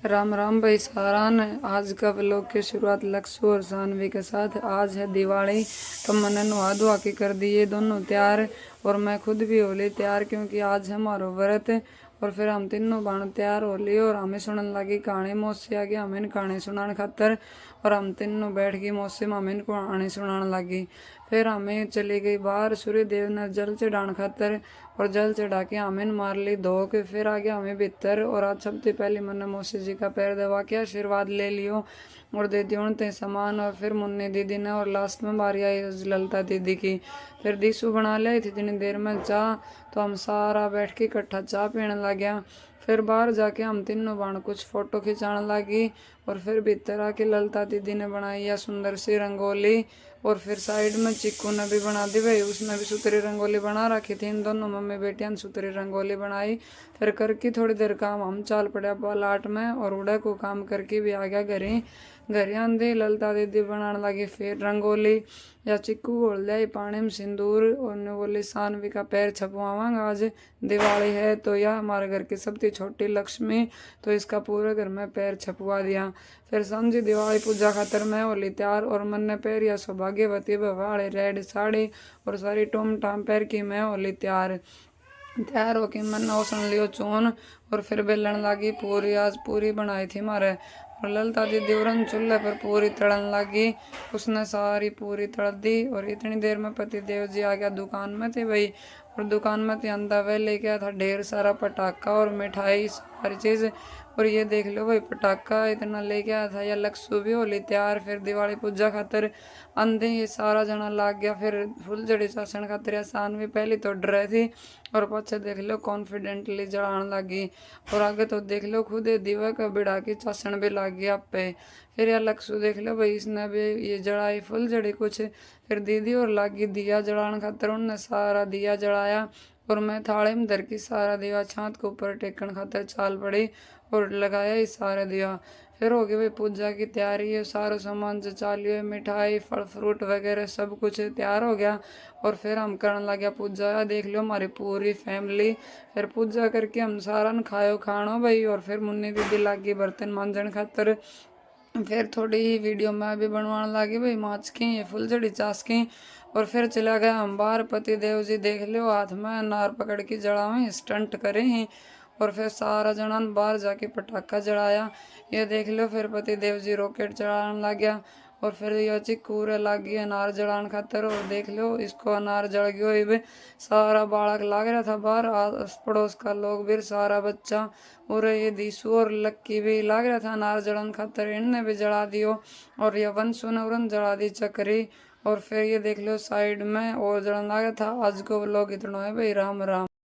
राम राम भाई सारान। आज का व्लॉग की शुरुआत लक्ष्य और सानवी के साथ। आज है दिवाली, तो मैंने नुहा धुआ के कर दिए दोनों तैयार, और मैं खुद भी हो ली तैयार क्योंकि आज है हमारा व्रत। और फिर हम तीनों बाण तैयार हो लिए और हमें सुनने लगी कहानी। मौसी आ गई हमें कहानी सुनाने खातर, और हम तीनों बैठ गई मौसी में हमें कहानी सुनाने लगी। फिर हमें चली गई बाहर सूर्य देव ने जल चढ़ाने खातर, और जल चढ़ा के हमें मार ली धो के। फिर आ गया हमें भीतर, और आज सबसे पहले मैंने मौसी जी का पैर दबा के आशीर्वाद ले लियो और दे दियो उनते सामान। और फिर मुन्नी दीदी ने, और लास्ट में बारी आई ललता दीदी की। फिर दीसू बना ली थी इतनी देर में चाह, तो हम सारा बैठ के इकट्ठा चाह पीने लग गया। फिर बाहर जाके हम तीनों बाण कुछ फोटो खिंचाने लगी, और फिर भीतर आके ललता दीदी ने बनाई या सुंदर सी रंगोली। और फिर साइड में चिक्कू ने भी बना दी भाई, उसने भी सुतरी रंगोली बना रखी थी। इन दोनों मम्मी बेटियां ने सुतरी रंगोली बनाई। फिर करके थोड़ी देर काम हम चाल पड़ा पलाट में, और उड़ा को काम करके भी आ गया घरे। घरे आंधी ललता दीदी बनाने लगी फिर रंगोली, या चिक्कू घोल दिया पानी में सिंदूर, और ने बोली सानवी का पैर छपवावांगा, आज दिवाली है तो यह हमारे घर की सबसे छोटी लक्ष्मी, तो इसका पूरे घर में पैर छपवा दिया। फिर समझी दिवाली पूजा खातर मैं होली तैयार, और मन ने पैर या सौभाग्यवती वाले रेड साड़ी और सारी टोम टाम पैर की मैं होली तैयार होके मन ओसन लियो चून। और फिर बेलन लगी पूरी, आज पूरी बनाई थी मारे। और ललता दीदी उरन चूल्हे पर पूरी तड़न लगी, उसने सारी पूरी तड़ दी। और इतनी देर में पति देव जी आ गया दुकान में थे भाई, और दुकान में थे अंधा वह लेके आया था ढेर सारा पटाखा और मिठाई सारी चीज़। और ये देख लो भाई पटाखा इतना लेके आया था, या लक्ष्य भी होली तैयार फिर दिवाली पूजा खातर अंधे ये सारा जना लाग गया। फिर फुलझड़ी चासन खातिर आसान भी पहले तो डर रही थी, और पीछे देख लो कॉन्फिडेंटली जलाने लगी। और आगे तो देख लो खुद दीवा का बिड़ा की चासन भी लाग गया आप पे। फिर यार लक्ष्य देख लो भाई इसने भी ये जलाई फुलझड़ी कुछ। फिर दीदी और लागी दिया जलाने खातर, उनने सारा दिया जलाया। और मैं थाले में धर की सारा दिया छात के ऊपर टेकन खातर चाल पड़ी, और लगाया ही सारा दिया। फिर हो गई भाई पूजा की तैयारी है, सारा सामान जो चालियो मिठाई फल फ्रूट वगैरह सब कुछ तैयार हो गया। और फिर हम करने लगे पूजा, देख लो हमारी पूरी फैमिली। फिर पूजा करके हम सारा न खायो खानो भाई, और फिर मुन्नी दीदी लागी बर्तन मांजन खातर। फिर थोड़ी ही वीडियो मैं भी बनवाने लगी भाई माच की ये फुलझड़ी चास की। और फिर चला गया हम बाहर, पति देव जी देख लो हाथ में नार पकड़ के जड़ावे स्टंट करे हैं। और फिर सारा जनान बाहर जाके पटाखा जलाया, ये देख लो। फिर पति देव जी रॉकेट चलाने लग गया, और फिर यह चिक्कू लग गई अनार जलाने खातर। और देख लो इसको अनार जल गयो इब सारा बालक लाग रहा था बाहर, आस पड़ोस का लोग भी सारा बच्चा। और ये दीसू और लक्की भी लाग रहा था अनार जलाने खातर, इनने भी जला दियो। और यह वंशु ने उरन जला दी चक्री। और फिर ये देख लो साइड में और जलन लग रहा था। आज को लोग इतना है भाई राम राम।